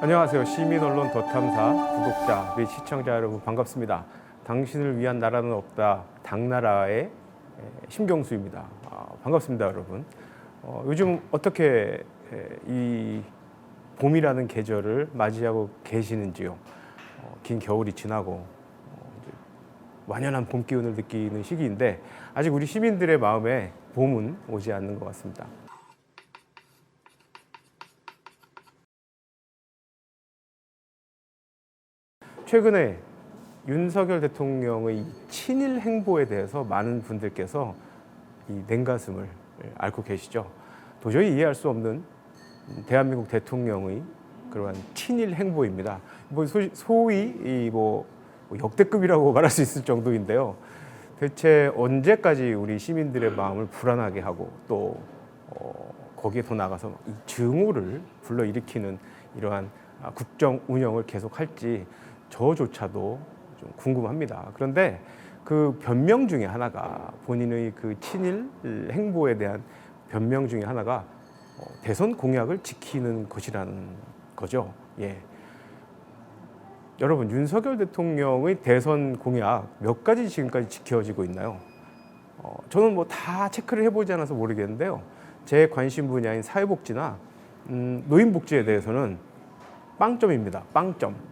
안녕하세요. 시민언론 더탐사 구독자 및 시청자 여러분 반갑습니다. 당신을 위한 나라는 없다. 당나라의 심경수입니다. 반갑습니다, 여러분. 요즘 어떻게 이 봄이라는 계절을 맞이하고 계시는지요? 긴 겨울이 지나고 이제 완연한 봄 기운을 느끼는 시기인데 아직 우리 시민들의 마음에 봄은 오지 않는 것 같습니다. 최근에 윤석열 대통령의 친일 행보에 대해서 많은 분들께서 이 냉가슴을 앓고 계시죠. 도저히 이해할 수 없는 대한민국 대통령의 그러한 친일 행보입니다. 소위 역대급이라고 말할 수 있을 정도인데요. 대체 언제까지 우리 시민들의 마음을 불안하게 하고 또 거기에 더 나가서 이 증오를 불러일으키는 이러한 국정 운영을 계속할지 저조차도 좀 궁금합니다. 그런데 그 변명 중에 하나가 본인의 그 친일 행보에 대한 변명 중에 하나가 대선 공약을 지키는 것이라는 거죠. 예. 여러분, 윤석열 대통령의 대선 공약 몇 가지 지금까지 지켜지고 있나요? 저는 뭐 다 체크를 해보지 않아서 모르겠는데요. 제 관심 분야인 사회복지나 노인복지에 대해서는 빵점입니다. 빵점.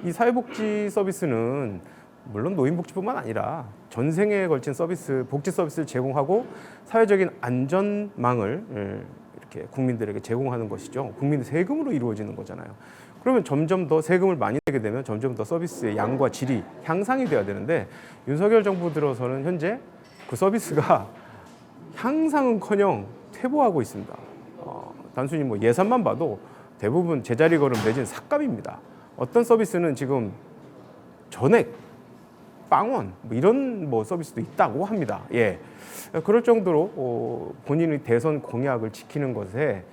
이 사회복지 서비스는 물론 노인복지뿐만 아니라 전생에 걸친 서비스, 복지 서비스를 제공하고 사회적인 안전망을 이렇게 국민들에게 제공하는 것이죠. 국민의 세금으로 이루어지는 거잖아요. 그러면 점점 더 세금을 많이 내게 되면 점점 더 서비스의 양과 질이 향상이 돼야 되는데 윤석열 정부 들어서는 현재 그 서비스가 향상은커녕 퇴보하고 있습니다. 단순히 뭐 예산만 봐도 대부분 제자리 걸음 내지는 삭감입니다. 어떤 서비스는 지금 전액, 빵원 이런 서비스도 있다고 합니다. 예, 그럴 정도로 본인의 대선 공약을 지키는 것에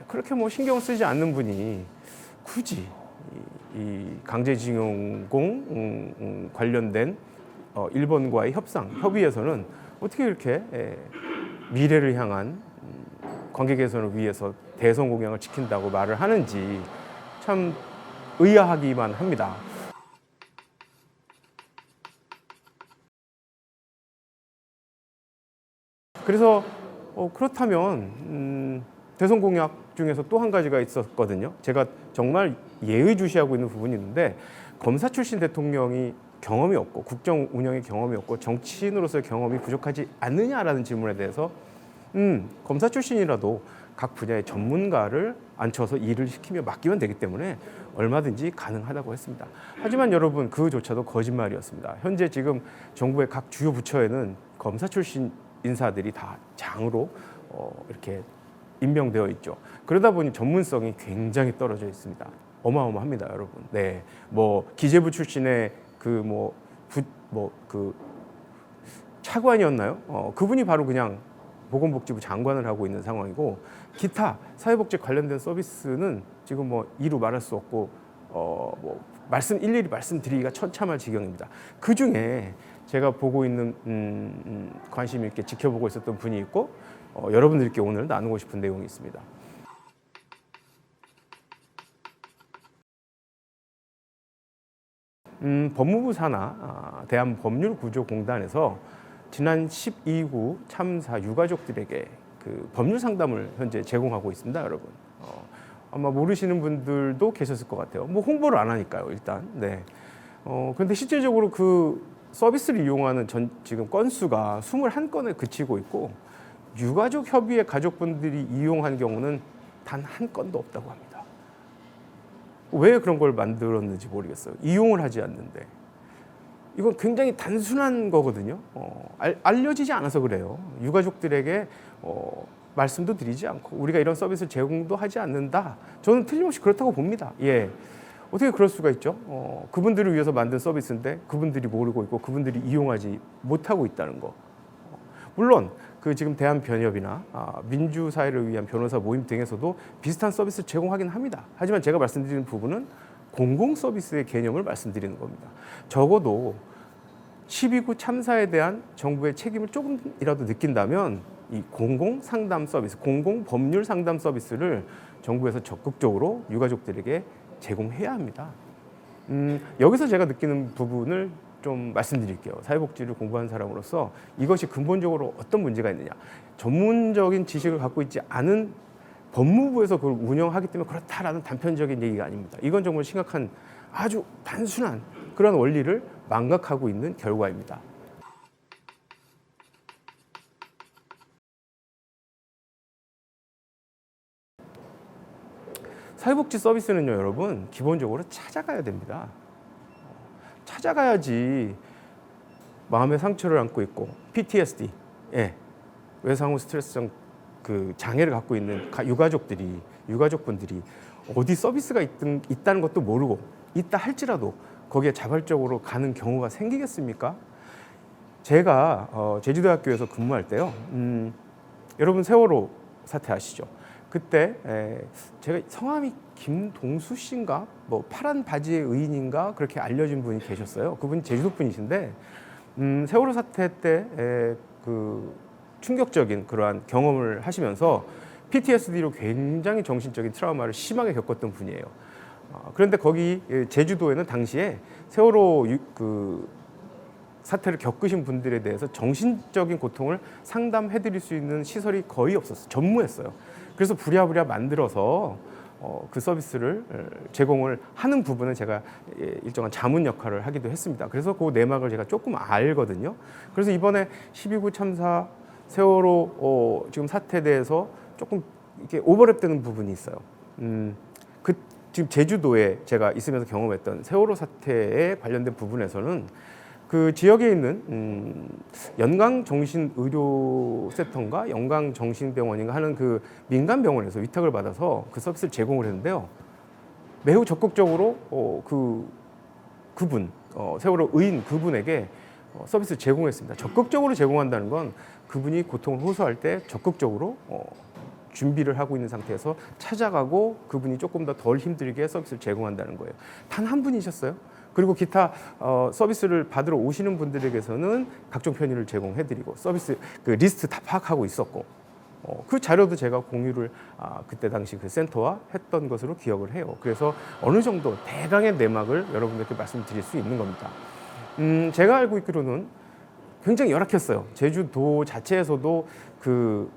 그렇게 신경 쓰지 않는 분이 굳이 이 강제징용 관련된 일본과의 협의에서는 어떻게 이렇게 미래를 향한 관계 개선을 위해서 대선 공약을 지킨다고 말을 하는지 참 의아하기만 합니다. 그래서 그렇다면 대선 공약 중에서 또 한 가지가 있었거든요. 제가 정말 예의주시하고 있는 부분이 있는데 검사 출신 대통령이 경험이 없고 국정 운영의 경험이 없고 정치인으로서의 경험이 부족하지 않느냐라는 질문에 대해서 검사 출신이라도 각 분야의 전문가를 앉혀서 일을 시키며 맡기면 되기 때문에 얼마든지 가능하다고 했습니다. 하지만 여러분, 그조차도 거짓말이었습니다. 현재 지금 정부의 각 주요 부처에는 검사 출신 인사들이 다 장으로 이렇게 임명되어 있죠. 그러다 보니 전문성이 굉장히 떨어져 있습니다. 어마어마합니다, 여러분. 네, 기재부 출신의 그 차관이었나요? 그분이 바로 그냥 보건복지부 장관을 하고 있는 상황이고 기타 사회복지 관련된 서비스는 지금 이루 말할 수 없고 일일이 말씀드리기가 처참할 지경입니다. 그 중에 제가 보고 있는 관심 있게 지켜보고 있었던 분이 있고 여러분들께 오늘 나누고 싶은 내용이 있습니다. 법무부 산하 대한법률구조공단에서 지난 12구 참사 유가족들에게 그 법률 상담을 현재 제공하고 있습니다, 여러분. 아마 모르시는 분들도 계셨을 것 같아요. 홍보를 안 하니까요, 일단. 네. 그런데 실질적으로 그 서비스를 이용하는 지금 건수가 21건에 그치고 있고 유가족 협의회 가족분들이 이용한 경우는 단 한 건도 없다고 합니다. 왜 그런 걸 만들었는지 모르겠어요. 이용을 하지 않는데. 이건 굉장히 단순한 거거든요. 알려지지 않아서 그래요. 유가족들에게 말씀도 드리지 않고 우리가 이런 서비스 제공도 하지 않는다. 저는 틀림없이 그렇다고 봅니다. 예. 어떻게 그럴 수가 있죠? 그분들을 위해서 만든 서비스인데 그분들이 모르고 있고 그분들이 이용하지 못하고 있다는 거. 물론 지금 대한변협이나 민주사회를 위한 변호사 모임 등에서도 비슷한 서비스를 제공하긴 합니다. 하지만 제가 말씀드리는 부분은 공공 서비스의 개념을 말씀드리는 겁니다. 적어도 12구 참사에 대한 정부의 책임을 조금이라도 느낀다면 이 공공 상담 서비스, 공공 법률 상담 서비스를 정부에서 적극적으로 유가족들에게 제공해야 합니다. 여기서 제가 느끼는 부분을 좀 말씀드릴게요. 사회복지를 공부하는 사람으로서 이것이 근본적으로 어떤 문제가 있느냐. 전문적인 지식을 갖고 있지 않은 법무부에서 그걸 운영하기 때문에 그렇다라는 단편적인 얘기가 아닙니다. 이건 정말 심각한 아주 단순한 그런 원리를 망각하고 있는 결과입니다. 사회복지 서비스는요, 여러분, 기본적으로 찾아가야 됩니다. 찾아가야지 마음의 상처를 안고 있고 PTSD, 외상후 스트레스성 그 장애를 갖고 있는 유가족분들이 어디 서비스가 있다는 것도 모르고 있다 할지라도 거기에 자발적으로 가는 경우가 생기겠습니까? 제가 제주대학교에서 근무할 때요, 여러분 세월호 사태 아시죠? 그때 제가 성함이 김동수 씨인가 뭐 파란 바지의 의인인가 그렇게 알려진 분이 계셨어요. 그분이 제주도 분이신데 세월호 사태 때 그 충격적인 그러한 경험을 하시면서 PTSD로 굉장히 정신적인 트라우마를 심하게 겪었던 분이에요. 그런데 거기 제주도에는 당시에 세월호 그 사태를 겪으신 분들에 대해서 정신적인 고통을 상담해드릴 수 있는 시설이 거의 없었어요. 전무했어요. 그래서 부랴부랴 만들어서 그 서비스를 제공을 하는 부분은 제가 일정한 자문 역할을 하기도 했습니다. 그래서 그 내막을 제가 조금 알거든요. 그래서 이번에 12구 참사 세월호 지금 사태에 대해서 조금 이렇게 오버랩되는 부분이 있어요. 지금 제주도에 제가 있으면서 경험했던 세월호 사태에 관련된 부분에서는 그 지역에 있는 연강정신의료센터인가 연강정신병원인가 하는 그 민간병원에서 위탁을 받아서 그 서비스를 제공을 했는데요. 매우 적극적으로 그분 세월호 의인 그분에게 서비스를 제공했습니다. 적극적으로 제공한다는 건 그분이 고통을 호소할 때 적극적으로 준비를 하고 있는 상태에서 찾아가고 그분이 조금 더 덜 힘들게 서비스를 제공한다는 거예요. 단 한 분이셨어요. 그리고 기타 서비스를 받으러 오시는 분들에게서는 각종 편의를 제공해드리고 서비스 그 리스트 다 파악하고 있었고 그 자료도 제가 공유를 그때 당시 그 센터와 했던 것으로 기억을 해요. 그래서 어느 정도 대강의 내막을 여러분들께 말씀드릴 수 있는 겁니다. 제가 알고 있기로는 굉장히 열악했어요. 제주도 자체에서도 그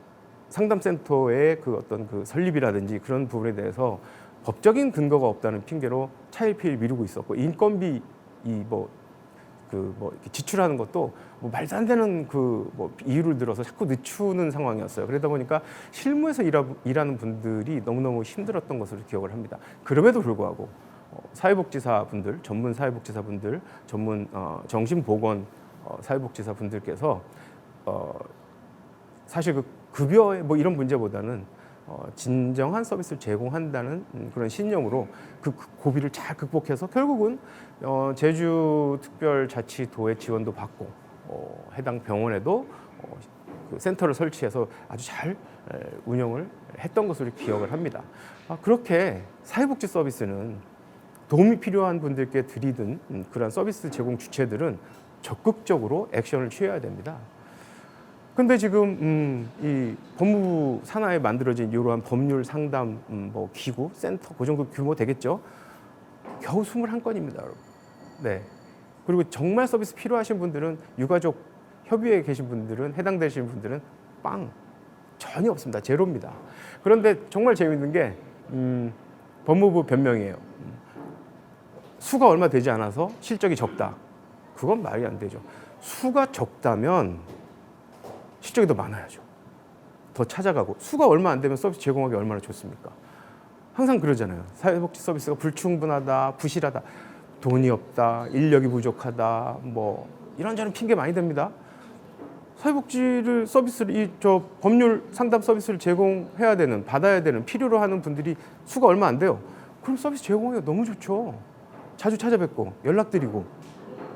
상담센터의 그 어떤 그 설립이라든지 그런 부분에 대해서 법적인 근거가 없다는 핑계로 차일피일 미루고 있었고 인건비 지출하는 것도 뭐 말도 안 되는 이유를 들어서 자꾸 늦추는 상황이었어요. 그러다 보니까 실무에서 일하는 분들이 너무너무 힘들었던 것으로 기억을 합니다. 그럼에도 불구하고 사회복지사분들, 전문 사회복지사분들, 전문 정신보건 사회복지사분들께서 사실 그 급여의 뭐 이런 문제보다는 진정한 서비스를 제공한다는 그런 신념으로 그 고비를 잘 극복해서 결국은 제주특별자치도의 지원도 받고 해당 병원에도 그 센터를 설치해서 아주 잘 운영을 했던 것으로 기억을 합니다. 그렇게 사회복지 서비스는 도움이 필요한 분들께 드리던 그런 서비스 제공 주체들은 적극적으로 액션을 취해야 됩니다. 근데 지금 이 법무부 산하에 만들어진 이러한 법률 상담 기구, 센터 그 정도 규모 되겠죠. 겨우 21건입니다, 여러분. 네. 그리고 정말 서비스 필요하신 분들은 유가족 협의회에 계신 분들은 해당되시는 분들은 전혀 없습니다. 제로입니다. 그런데 정말 재미있는 게 법무부 변명이에요. 수가 얼마 되지 않아서 실적이 적다. 그건 말이 안 되죠. 수가 적다면 실적이 더 많아야죠. 더 찾아가고 수가 얼마 안 되면 서비스 제공하기 얼마나 좋습니까? 항상 그러잖아요. 사회복지 서비스가 불충분하다, 부실하다, 돈이 없다, 인력이 부족하다, 뭐 이런저런 핑계 많이 댑니다. 사회복지를 서비스를 법률 상담 서비스를 제공해야 되는, 받아야 되는, 필요로 하는 분들이 수가 얼마 안 돼요. 그럼 서비스 제공하기가 너무 좋죠. 자주 찾아뵙고 연락드리고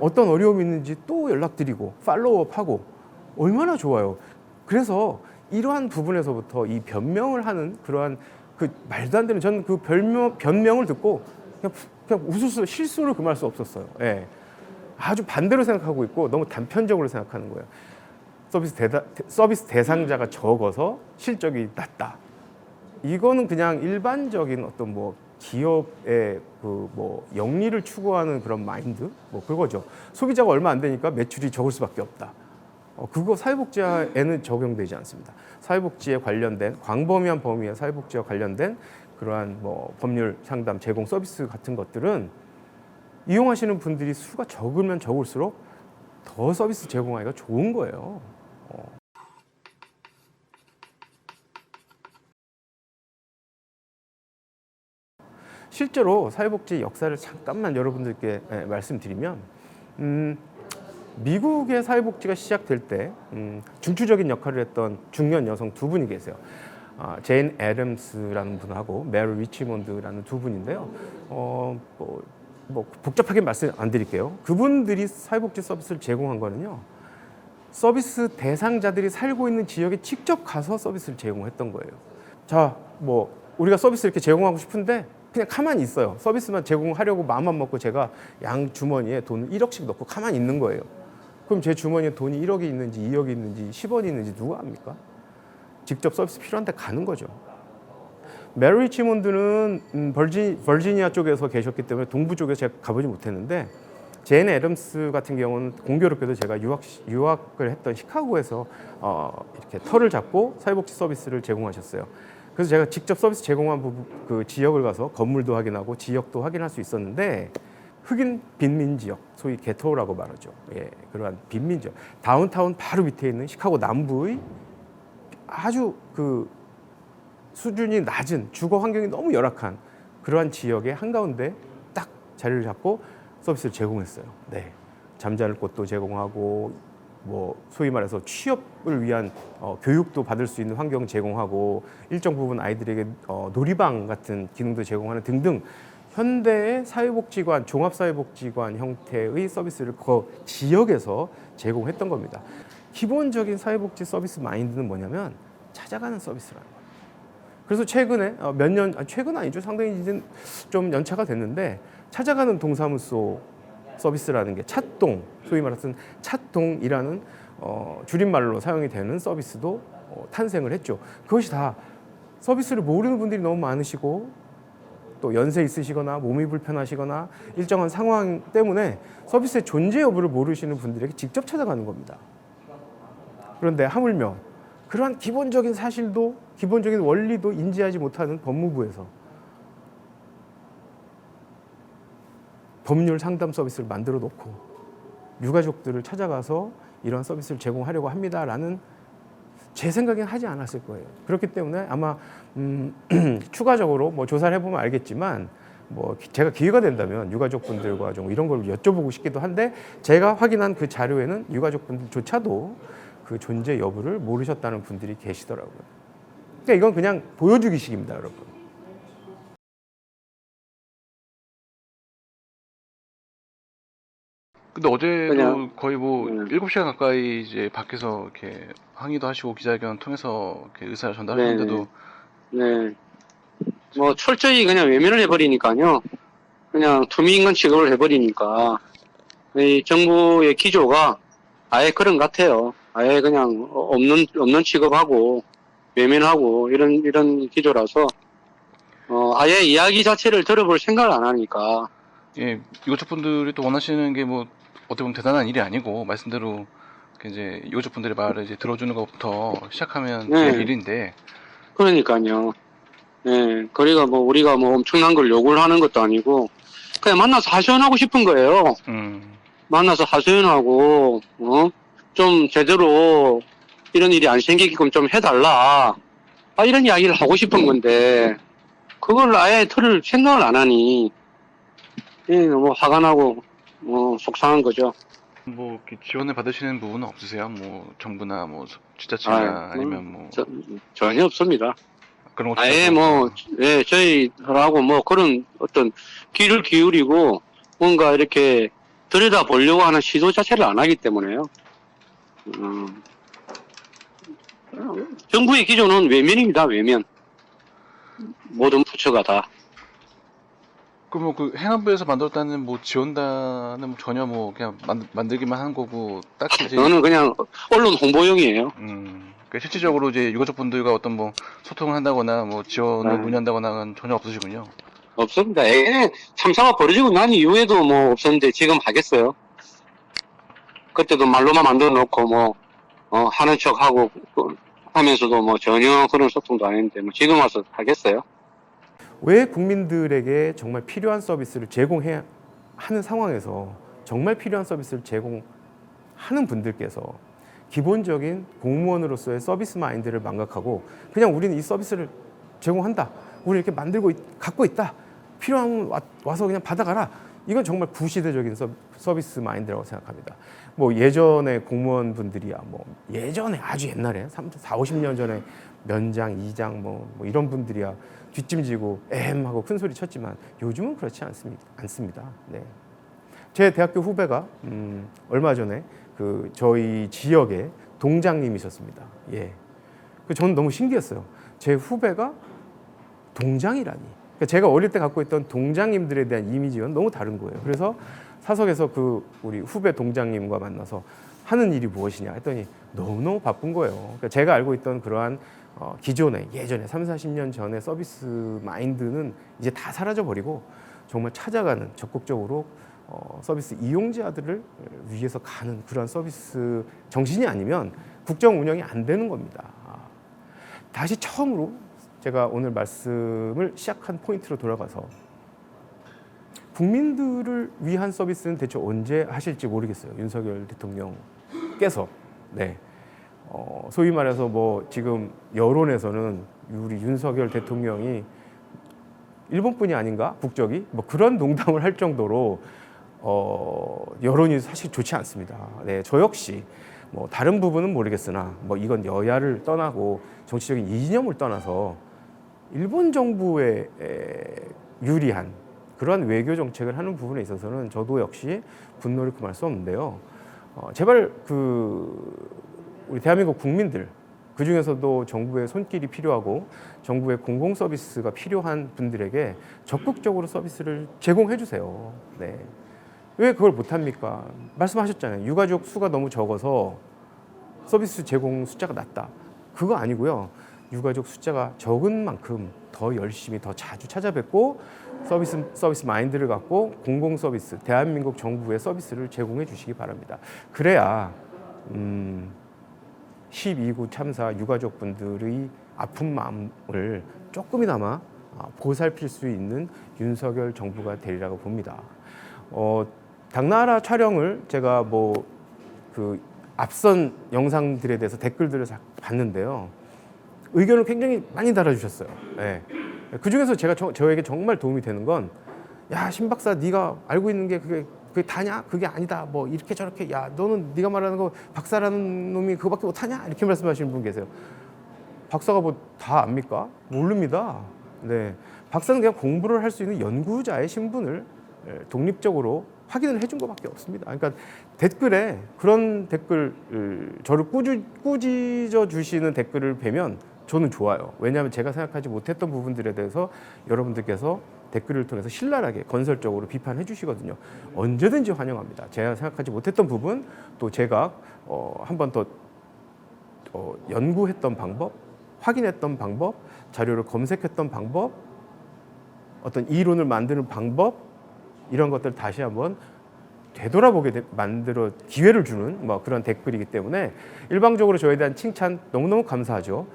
어떤 어려움이 있는지 또 연락드리고 팔로우업하고 얼마나 좋아요. 그래서 이러한 부분에서부터 이 변명을 하는 그러한 그 말도 안 되는 저는 그 변명을 듣고 그냥 웃을 실수를 금할 수 없었어요. 예. 아주 반대로 생각하고 있고 너무 단편적으로 생각하는 거예요. 서비스 대상자가 적어서 실적이 낮다. 이거는 그냥 일반적인 어떤 뭐 기업의 그 뭐 영리를 추구하는 그런 마인드 뭐 그거죠. 소비자가 얼마 안 되니까 매출이 적을 수밖에 없다. 그거 사회복지에는 적용되지 않습니다. 사회복지에 관련된 광범위한 범위의 사회복지와 관련된 그러한 뭐 법률 상담 제공 서비스 같은 것들은 이용하시는 분들이 수가 적으면 적을수록 더 서비스 제공하기가 좋은 거예요. 실제로 사회복지 역사를 잠깐만 여러분들께 말씀드리면 미국의 사회복지가 시작될 때 중추적인 역할을 했던 중년 여성 두 분이 계세요. 제인 애덤스라는 분하고 메리 리치몬드라는 두 분인데요. 뭐 복잡하게 말씀 안 드릴게요. 그분들이 사회복지 서비스를 제공한 거는요. 서비스 대상자들이 살고 있는 지역에 직접 가서 서비스를 제공했던 거예요. 자, 뭐 우리가 서비스 이렇게 제공하고 싶은데 그냥 가만히 있어요. 서비스만 제공하려고 마음만 먹고 제가 양 주머니에 돈을 1억씩 넣고 가만히 있는 거예요. 그럼 제 주머니에 돈이 1억이 있는지 2억이 있는지 10원이 있는지 누가 압니까? 직접 서비스 필요한 데 가는 거죠. 메리 리치몬드는 버지니아 쪽에서 계셨기 때문에 동부 쪽에서 제가 가보지 못했는데 제인 애덤스 같은 경우는 공교롭게도 제가 유학을 했던 시카고에서 이렇게 터를 잡고 사회복지 서비스를 제공하셨어요. 그래서 제가 직접 서비스 제공한 그 지역을 가서 건물도 확인하고 지역도 확인할 수 있었는데 흑인 빈민 지역, 소위 게토라고 말하죠. 예, 그러한 빈민 지역. 다운타운 바로 밑에 있는 시카고 남부의 아주 그 수준이 낮은 주거 환경이 너무 열악한 그러한 지역의 한가운데 딱 자리를 잡고 서비스를 제공했어요. 네, 잠자는 곳도 제공하고 뭐 소위 말해서 취업을 위한 교육도 받을 수 있는 환경 제공하고 일정 부분 아이들에게 놀이방 같은 기능도 제공하는 등등 현대의 사회복지관, 종합사회복지관 형태의 서비스를 그 지역에서 제공했던 겁니다. 기본적인 사회복지 서비스 마인드는 뭐냐면 찾아가는 서비스라는 거예요. 그래서 최근에 최근 아니죠. 상당히 이제 좀 연차가 됐는데 찾아가는 동사무소 서비스라는 게 찻동, 소위 말해서 찻동이라는 줄임말로 사용이 되는 서비스도 탄생을 했죠. 그것이 다 서비스를 모르는 분들이 너무 많으시고 또 연세 있으시거나 몸이 불편하시거나 일정한 상황 때문에 서비스의 존재 여부를 모르시는 분들에게 직접 찾아가는 겁니다. 그런데 하물며 그러한 기본적인 사실도 기본적인 원리도 인지하지 못하는 법무부에서 법률 상담 서비스를 만들어 놓고 유가족들을 찾아가서 이런 서비스를 제공하려고 합니다라는 제 생각에는 하지 않았을 거예요. 그렇기 때문에 아마 추가적으로 뭐 조사를 해보면 알겠지만 뭐 제가 기회가 된다면 유가족분들과 좀 이런 걸 여쭤보고 싶기도 한데 제가 확인한 그 자료에는 유가족분들조차도 그 존재 여부를 모르셨다는 분들이 계시더라고요. 그러니까 이건 그냥 보여주기식입니다, 여러분. 근데 어제도 그냥 거의 뭐 7시간 가까이 이제 밖에서 이렇게 항의도 하시고 기자회견 통해서 이렇게 의사를 전달하셨는데도 네. 뭐 철저히 그냥 외면을 해버리니까요. 그냥 투미인간 취급을 해버리니까 이 정부의 기조가 아예 그런 것 같아요. 아예 그냥 없는 취급하고 외면하고 이런 기조라서 아예 이야기 자체를 들어볼 생각을 안 하니까. 예, 유가족분들이 또 원하시는 게 뭐 어떻게 보면 대단한 일이 아니고 말씀대로 이제 유가족분들의 말을 이제 들어주는 것부터 시작하면 네. 될 일인데 그러니까요. 네. 그러니까 뭐 우리가 뭐 엄청난 걸 요구를 하는 것도 아니고 그냥 만나서 하소연하고 싶은 거예요. 만나서 하소연하고 좀 제대로 이런 일이 안 생기게끔 좀 해달라. 이런 이야기를 하고 싶은 건데 그걸 아예 들을 생각을 안 하니 너무 화가 나고 속상한 거죠. 뭐 이렇게 지원을 받으시는 부분은 없으세요? 뭐 정부나 뭐 지자체나 아니면 뭐 전혀 없습니다. 그런 것도 아예 뭐 저희하고 뭐 그런 어떤 귀를 기울이고 뭔가 이렇게 들여다 보려고 하는 시도 자체를 안 하기 때문에요. 정부의 기조는 외면입니다. 외면. 모든 부처가 다. 그러면 그 행안부에서 만들었다는 뭐 지원단은 뭐 전혀 뭐 그냥 만들기만 한 거고 딱히 이제 저는 그냥 언론 홍보용이에요. 그러니까 실질적으로 이제 유가족분들과 어떤 뭐 소통을 한다거나 뭐 지원을 문의한다거나는 전혀 없으시군요. 없습니다. 참사가 벌어지고 난 이후에도 뭐 없었는데 지금 하겠어요. 그때도 말로만 만들어 놓고 뭐 하는 척 하고 하면서도 뭐 전혀 그런 소통도 안 했는데 뭐 지금 와서 하겠어요. 왜 국민들에게 정말 필요한 서비스를 제공해야 하는 상황에서 정말 필요한 서비스를 제공하는 분들께서 기본적인 공무원으로서의 서비스 마인드를 망각하고 그냥 우리는 이 서비스를 제공한다. 우리 이렇게 만들고 갖고 있다. 필요하면 와서 그냥 받아가라. 이건 정말 구시대적인 서비스 마인드라고 생각합니다. 뭐 예전에 공무원분들이야 뭐 예전에 아주 옛날에 40-50년 전에 면장, 이장 뭐 이런 분들이야 뒷짐지고 하고 큰 소리 쳤지만 요즘은 그렇지 않습니다. 네. 제 대학교 후배가 얼마 전에 그 저희 지역에 동장님이셨습니다. 예. 저는 너무 신기했어요. 제 후배가 동장이라니. 그러니까 제가 어릴 때 갖고 있던 동장님들에 대한 이미지와는 너무 다른 거예요. 그래서 사석에서 그 우리 후배 동장님과 만나서 하는 일이 무엇이냐 했더니 너무너무 바쁜 거예요. 그러니까 제가 알고 있던 그러한 기존에 예전에 30-40년 전의 서비스 마인드는 이제 다 사라져 버리고 정말 찾아가는 적극적으로 서비스 이용자들을 위해서 가는 그런 서비스 정신이 아니면 국정 운영이 안 되는 겁니다. 다시 처음으로 제가 오늘 말씀을 시작한 포인트로 돌아가서 국민들을 위한 서비스는 대체 언제 하실지 모르겠어요. 윤석열 대통령께서. 네. 소위 말해서 뭐 지금 여론에서는 우리 윤석열 대통령이 일본뿐이 아닌가? 국적이? 뭐 그런 농담을 할 정도로 여론이 사실 좋지 않습니다. 네, 저 역시 뭐 다른 부분은 모르겠으나 뭐 이건 여야를 떠나고 정치적인 이념을 떠나서 일본 정부에 유리한 그러한 외교 정책을 하는 부분에 있어서는 저도 역시 분노를 금할 수 없는데요. 제발 우리 대한민국 국민들 그 중에서도 정부의 손길이 필요하고 정부의 공공 서비스가 필요한 분들에게 적극적으로 서비스를 제공해 주세요. 네. 왜 그걸 못합니까? 말씀하셨잖아요. 유가족 수가 너무 적어서 서비스 제공 숫자가 낮다. 그거 아니고요. 유가족 숫자가 적은 만큼 더 열심히 더 자주 찾아뵙고 서비스 마인드를 갖고 공공 서비스, 대한민국 정부의 서비스를 제공해 주시기 바랍니다. 그래야 12구 참사 유가족분들의 아픈 마음을 조금이나마 보살필 수 있는 윤석열 정부가 되리라고 봅니다. 당나라 촬영을 제가 앞선 영상들에 대해서 댓글들을 봤는데요. 의견을 굉장히 많이 달아주셨어요. 네. 그 중에서 저에게 정말 도움이 되는 건, 야, 신 박사, 네가 알고 있는 게 그게 다냐? 그게 아니다. 뭐 이렇게 저렇게, 야, 너는 네가 말하는 거 박사라는 놈이 그거밖에 못하냐? 이렇게 말씀하시는 분 계세요. 박사가 뭐 다 압니까? 모릅니다. 네. 박사는 그냥 공부를 할 수 있는 연구자의 신분을 독립적으로 확인을 해준 것밖에 없습니다. 그러니까 댓글에 그런 댓글, 저를 꾸짖어 주시는 댓글을 뵈면 저는 좋아요. 왜냐하면 제가 생각하지 못했던 부분들에 대해서 여러분들께서 댓글을 통해서 신랄하게 건설적으로 비판해 주시거든요. 언제든지 환영합니다. 제가 생각하지 못했던 부분, 또 제가 한 번 더 연구했던 방법, 확인했던 방법, 자료를 검색했던 방법, 어떤 이론을 만드는 방법, 이런 것들 다시 한번 되돌아보게 만들어 기회를 주는 그런 댓글이기 때문에 일방적으로 저에 대한 칭찬 너무너무 감사하죠.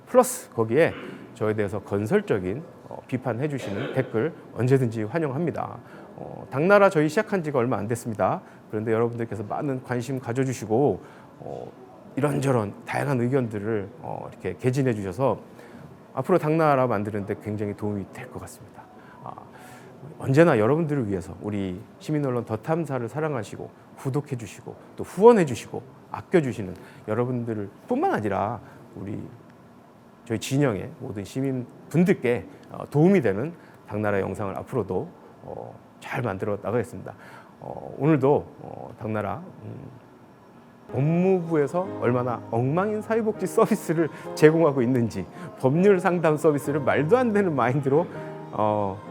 플러스 거기에 저에 대해서 건설적인 비판해 주시는 댓글 언제든지 환영합니다. 당나라 저희 시작한 지가 얼마 안 됐습니다. 그런데 여러분들께서 많은 관심 가져주시고 이런저런 다양한 의견들을 이렇게 개진해 주셔서 앞으로 당나라 만드는데 굉장히 도움이 될 것 같습니다. 언제나 여러분들을 위해서 우리 시민언론 더 탐사를 사랑하시고 구독해 주시고 또 후원해 주시고 아껴 주시는 여러분들 뿐만 아니라 저희 진영의 모든 시민분들께 도움이 되는 당나라 영상을 앞으로도 잘 만들어 나가겠습니다. 오늘도 당나라 법무부에서 얼마나 엉망인 사회복지 서비스를 제공하고 있는지, 법률 상담 서비스를 말도 안 되는 마인드로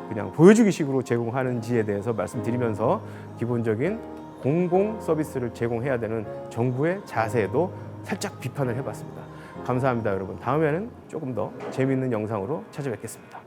그냥 보여주기 식으로 제공하는지에 대해서 말씀드리면서 기본적인 공공 서비스를 제공해야 되는 정부의 자세에도 살짝 비판을 해봤습니다. 감사합니다, 여러분. 다음에는 조금 더 재미있는 영상으로 찾아뵙겠습니다.